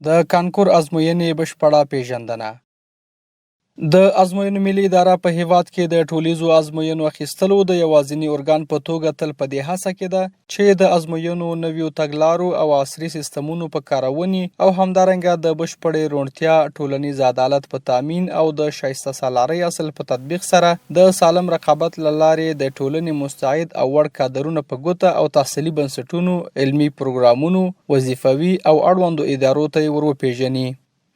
د کانکور ازموینې بشپړه پیژندنه. د ازموینو ملي اداره په هیواد کې د ټولیزو ازموینو اخیستلو د یوازیني ارګان په توګه تل په دې هڅه کې ده چې د ازموینو نویو تګلارو او عصري سیستمونو په کارونې او همدارنګه د بشپړې روڼتیا، ټولنیز عدالت په تامین او د شایسته سالارۍ اصل په تطبیق سره د سالم رقابت له لارې د ټولنې مستعد او وړ کادرونه په ګوته او تحصیلي بنسټونو، علمي پروګرامونو، وظیفوي او اړوندو ادارو ته وروپېژني.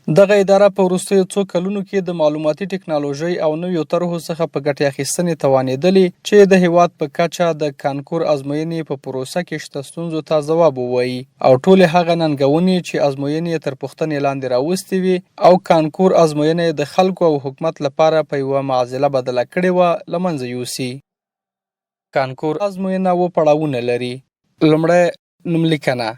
دغه اداره په وروستیو څو کلونو کې د معلوماتي ټکنالوژۍ او نویو طرحو څخه په ګټې اخیستنې توانېدلې چې د هیواد په کچه د کانکور ازموینې په پروسه کې شته ستونزو ته ځواب ووایي او ټولې هغه ننګونې چې ازموینې تر پوښتنې لاندې راوستې وي او کانکور ازموینې د خلکو او حکومت لپاره په یوه معضله بدله کړې وه له منځه یوسي. کانکور ازموینه اووه پړاوونه لري. لومړی، نوملیکنه.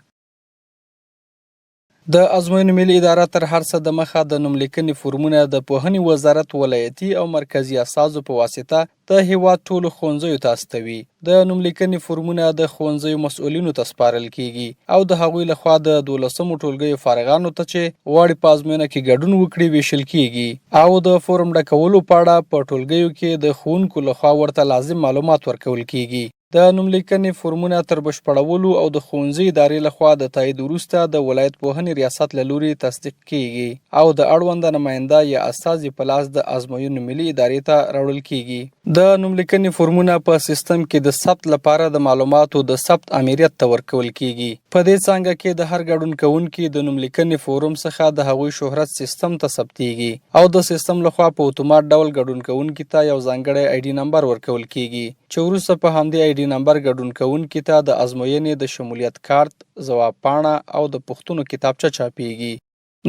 د ازموینو ملي اداره تر هر څه د مخه د نوملیکنې فورمونه د پوهنې وزارت ولایتي او مرکزي اساسو په واسطه د هیواد ټولو ښوونځیو ته استوي. د نوملیکنې فورمونه د ښوونځیو مسؤلینو ته سپارل کیږي او د هغوی لخوا د 12مو ټولګیو فارغانو ته چې غواړي په ازموینه کې ګډون وکړي ویشل کیږي او د فورم ډکولو په اړه په ټولګیو کې د ښوونکو لخوا ورته لازم معلومات ورکول کیږي. د نوملیکنې فورمونه تر بشپړولو او د ښوونځي ادارې لخوا د تایید وروسته د ولایت پوهنې ریاست له لوري تصدیق کیږي او د اړونده نماینده یا استازي په لاس د ازموینو ملي ادارې ته راوړل کیږي. د نوملیکنې فورمونه په سیستم کې د ثبت لپاره د معلوماتو د ثبت امریت ته ورکول کیږي. په دې څانګه کې د هر ګډون کوونکي د نوملیکنې فورم څخه د هغوی شهرت سیستم ته ثبتیږي او د سیستم لخوا په اتومات ډول ګډون کوونکي ته یو ځانګړی آی ډي نمبر ورکول کیږي چې وروسته په همدې آی ډي نمبر ګډون کوونکي ته د ازموینې د شمولیت کارت، ځواب پاڼه او د پوښتنو کتابچه چاپیږي.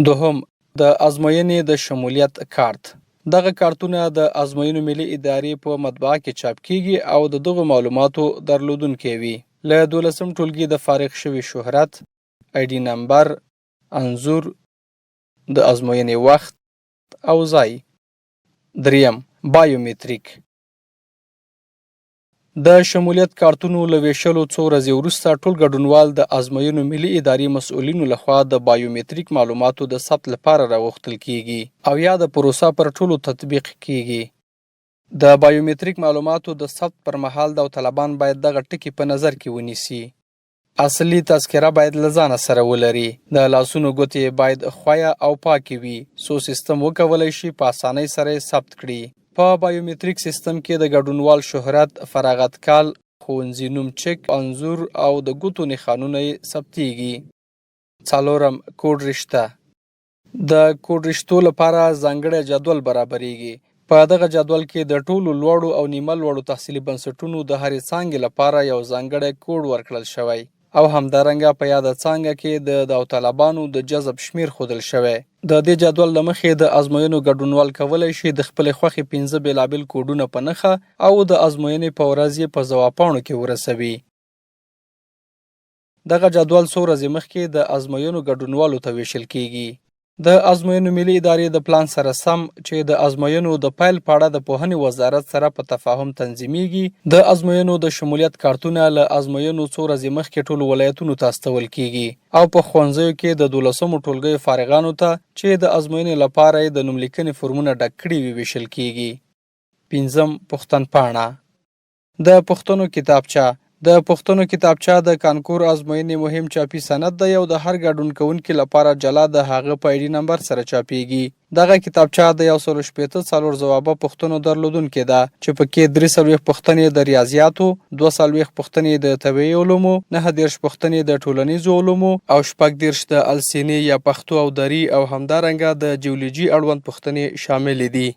دوهم، د ازموینې د شمولیت کارت. دغه کارتونه د ازموینو ملي ادارې په مطبعه کې چاپ کیږي او د دغو معلوماتو درلودونکی وي. له 12م ټولګي د فارغ شوي شهرت، آی ډي نمبر، انځور، د ازموینې وخت او ځای. دریم، بایومتریک. د شمولیت کارتونو له ویشلو څو ورځې وروسته ټول ګډونوال د ازموینو ملي ادارې مسؤلینو لخوا د بایومتریک معلوماتو د ثبت لپاره راوغوښتل کیږي او یا د پروسه پر ټولو تطبیق کیږي. د بایومتریک معلوماتو د ثبت پر مهال داوطلبان باید دغه ټکي په نظر کې ونیسي. اصلي تذکره باید له ځانه سره ولري. د لاسونو ګوتې باید ښویه او پاکې وي څو سیستم وکولی شي په اسانۍ سره یې ثبت کړي. په بایومتریک سیستم کې د ګډونوال شهرت، فراغت کال، ښوونځي نوم چک، انځور او د ګوتو نښانونه یې ثبتیږي. څلورم، کوډ رشته. د کوډ رشتو لپاره ځانګړی جدول برابریږي. په دغه جدول کې د ټولو لوړو او نیمه لوړو تحصیلي بنسټونو د هرې څانګې لپاره یو ځانګړی کوډ ورکړل شوی او همدارنګه په یاده څانګه کې د داوطلبانو د جذب شمیر ښودل شوی. د دې جدول له مخې د ازموینو ګډونوال کولی شي د خپلې خوښې 15 بېلابېل کوډونه په نښه او د ازموینې په ورځ یې په ځواب پاڼو کې ورسوي. دغه جدول څو ورځې مخکې د ازموینو ګډونوالو ته ویشل کیږي. د ازموینو ملي ادارې د پلان سره سم چې د ازموینو د پیل په اړه د پوهنې وزارت سره په تفاهم تنظیمیږي. د ازموینو د شمولیت کارتونه له ازموینو څو ورځې مخکې ټولو ولایتونو ته استول کیږي او په ښوونځیو کې د 12مو ټولګیو فارغانو ته چې د ازموینې لپاره یې د نوملیکنې فورمونه ډک کړي وي ویشل کیږي. پنځم، پوښتنپاڼه. د پوښتنو کتابچه. د پوښتنو کتابچه د کانکور ازموینې مهم چاپي سند دی او د هر ګډون کوونکي لپاره جلا د هغه په آی ډي نمبر سره چاپیږي. دغه کتابچه د 164 څلور ځوابه پوښتنو درلودونکې ده چې پکې 43 پوښتنې د ریاضیاتو، 42 پوښتنې د طبیعي علومو، 39 پوښتنې د ټولنیزو علومو او 14 د السینې یا پښتو او دري او همدارنګه د جیولوژي اړوند پوښتنې شاملې دي.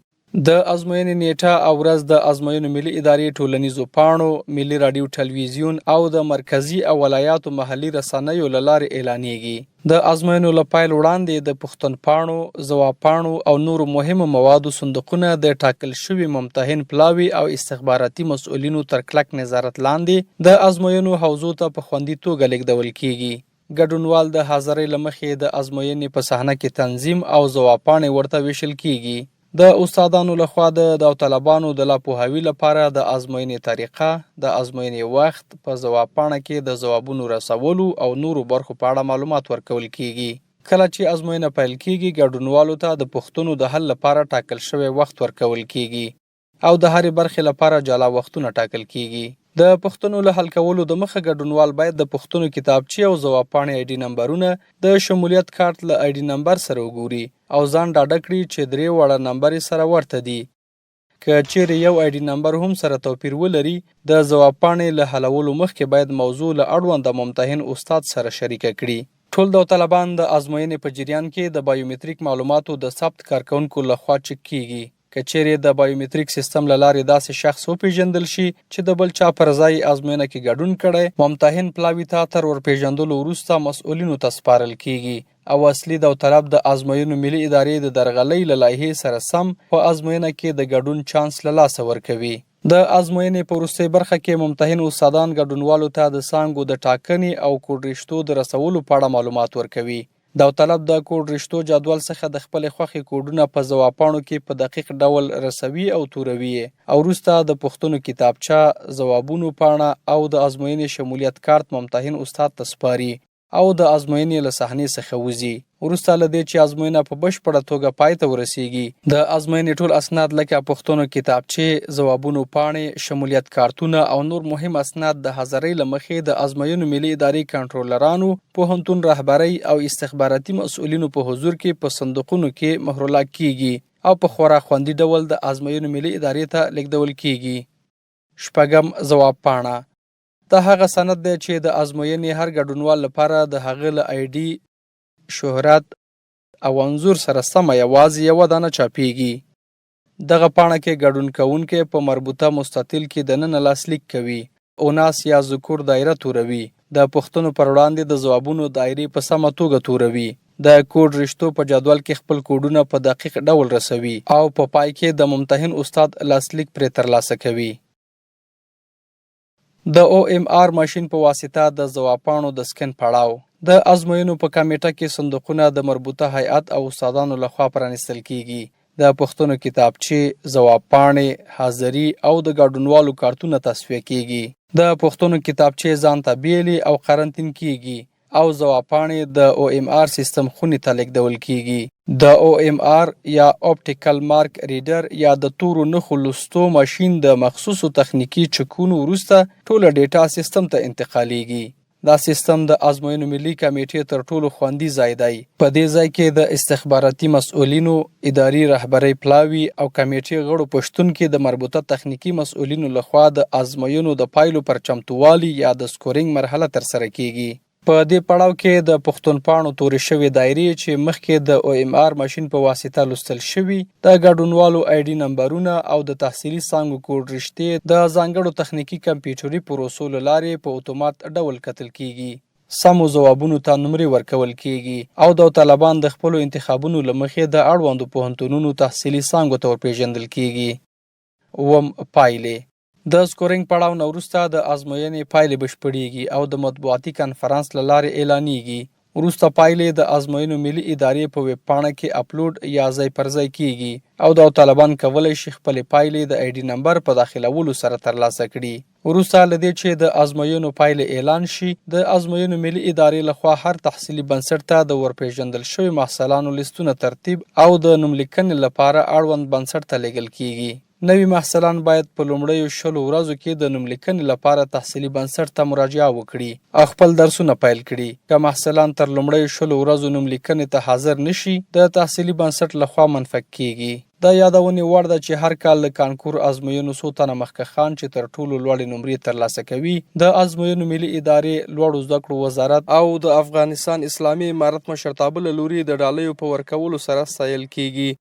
د ازموینې نیټه او ورځ د ازموینو ملي ادارې ټولنیزو پاڼو، ملي راډیو ټلویزیون او د مرکزي او ولایاتو محلي رسنیو له لارې اعلانیږي. د ازموینو له پیل وړاندې د پوښتنپاڼو، ځواب پاڼو او نورو مهمو موادو صندوقونه د ټاکل شوي ممتحن پلاوي او استخباراتي مسؤلینو تر کلک نظارت لاندې د ازموینو حوزو ته په خوندي توګه لیږدول کیږي. ګډونوال د حاضرۍ له مخې د ازموینې په صحنه کې تنظیم او ځواب پاڼې ورته ویشل کیږي. د استادانو لخوا د داوطلبانو د لا پوهاوي لپاره د ازموینې طریقه، د ازموینې وخت، په ځواب پاڼه کې د ځوابونو رسولو او نورو برخو په اړه معلومات ورکول کیږي. کله چې ازموینه پیل کیږي ګډونوالو ته د پوښتنو د حل لپاره ټاکل شوی وخت ورکول کیږي او د هرې برخې لپاره جلا وختونه ټاکل کیږي. د پوښتنو له حل کولو د مخه ګډونوال باید د پوښتنو کتابچې او ځواب پاڼې آی ډي نمبرونه د شمولیت کارت له آی ډي نمبر سره وګوري او ځان ډاډه کړي چې 3 وړه نمبر سره ورته دي. که چیرې یو آی ډي نمبر هم سره توپیر ولري، د ځواب پاڼې له حلولو مخکې باید موضوع له اړونده ممتحن استاد سره شریکه کړي. ټول داوطلبان د ازموینې په جریان کې د بایومتریک معلوماتو د ثبت کارکونکو لخوا چک کیږي. که چیرې د بایومتریک سیستم له لارې داسې شخص وپیژندل شي چې د بل چا پر ځای ازموینه کې ګډون کړی، ممتحن پلاوي ته تر ورپیژندلو وروسته مسؤلینو ته سپارل کیږي او اصلي داوطلب د ازموینو ملي ادارې د درغلۍ له لایحې سره سم په ازموینه کې د ګډون چانس له لاسه ورکوي. د ازموینې په وروستۍ برخه کې ممتحن استادان ګډونوالو ته د څانګو د ټاکنې او کوډ رشتو د رسولو په اړه معلومات ورکوي. داوطلب د کوډ رشتو جدول څخه د خپلې خوښې کوډونه په ځواب پاڼو کې په دقیق ډول رسوي او توروي او وروسته د پوښتنو کتابچه، ځوابونو پاڼه او د ازموینې شمولیت کارت ممتحن استاد ته سپاري او د ازموینې له صحنې څخه وځي. وروسته له دې چې ازموینه په بشپړه توګه پای ته ورسیږي، د ازموینې ټول اسناد لکه پوښتنو کتابچې، ځوابونو پاڼې، شمولیت کارتونه او نور مهم اسناد د حاضرۍ له مخې د ازموینو ملي ادارې کنټرولرانو، پوهنتون رهبرۍ او استخباراتي مسؤلینو په حضور کې په صندوقونو کې مهرلاک کیږي او په خورا خوندي ډول د ازموینو ملي ادارې ته لیږدول کیږي. 6. ځواب پاڼه. دا هغه سند دی چې د ازموینې هر ګډونوال لپاره د هغه له آی ډي، شهرت او انځور سره سمه یوازې یوه دانه چاپیږي. دغه پاڼه کې ګډون کوونکی په مربوطه مستطیل کې دننه لاسلیک کوي، اوناس یا ذکور دایره توروي، د پوښتنو پر وړاندې د ځوابونو دایرې په سمه توګه توروي، د کوډ رشتو په جدول کې خپل کوډونه په دقیق ډول رسوي او په پای کې د ممتحن استاد لاسلیک پرې ترلاسه کوي. د OMR ماشین په واسطه د ځواب پاڼو د سکن پړاو. د ازموینو په کمیټه کې صندوقونه د مربوطه هیئت او استادانو لخوا پرانیستل کیږي. د پوښتنو کتابچې، ځواب پاڼې، حاضري او د ګډونوالو کارتونه تصفیه کیږي. د پوښتنو کتابچې ځان ته بیلې او قرنطین کیږي او ځواب پاڼې د OMR سیستم خونې ته لیږدول کیږي. د OMR یا اپټیکل مارک ریډر یا د تورو نښو لوستو ماشین د مخصوصو تخنیکي چکونو وروسته ټوله ډیټا سیستم ته انتقالیږي. دا سیستم د ازموینو ملي کمیټې تر ټولو خوندي ځای دی. په دې ځای کې د استخباراتي مسؤلینو، اداري رهبرۍ پلاوي او کمیټې غړو په شتون کې د مربوطه تخنیکي مسؤلینو لخوا د ازموینو د پایلو پر چمتووالي یا د سکورینګ مرحله ترسره کیږي. په دې پړاو کې د پښتونپاڼو تورې شوې دایرې چې مخکې د OMR ماشین په واسطه لوستل شوي، د ګډونوالو آی ډي نمبرونه او د تحصیلي څانګو کوډ رشتې د ځانګړو تخنیکي کمپیوټري پروسو له لارې په اتومات ډول کتل کیږي. سمو ځوابونو ته نمرې ورکول کیږي او داوطلبان د خپلو انتخابونو له مخې د اړوندو پوهنتونونو تحصیلي څانګو ته ورپېژندل کیږي. 9. پایلې. د سکورینګ پړاو نه وروسته د ازموینې پایلې بشپړېږي او د مطبوعاتي کنفرانس له لارې اعلانېږي. وروسته پایلې د ازموینو ملي ادارې په ویب پاڼه کې اپلوډ یا ځای پر ځای کیږي او داوطلبان کولی شي خپلې پایلې د آی ډي نمبر په داخلولو سره ترلاسه کړي. وروسته له دې چې د ازموینو پایلې اعلان شي، د ازموینو ملي ادارې لخوا هر تحصیلي بنسټ ته د ورپېژندل شوي محصلانو لیستونه ترتیب او د نوملیکنې لپاره اړوند بنسټ ته لیږل کیږي. نوي محصلان باید په لومړیو 10 ورځو کې د نوملیکنې لپاره تحصیلي بنسټ ته مراجعه وکړي او خپل درسونه پیل کړي. که محصلان تر لومړیو 10 ورځو نوملیکنې ته حاضر نشي، د تحصیلي بنسټ لخوا منفک کیږي. دا یادونې وړ ده چې هر کال د کانکور ازموینو څو تنه مخکښان چې تر ټولو لوړې نمرې ترلاسه کوي، د ازموینو ملي ادارې، لوړو زده کړو وزارت او د افغانستان اسلامي امارت مشرتابه له لوري د ډالیو په ورکولو سره ستایل کیږي.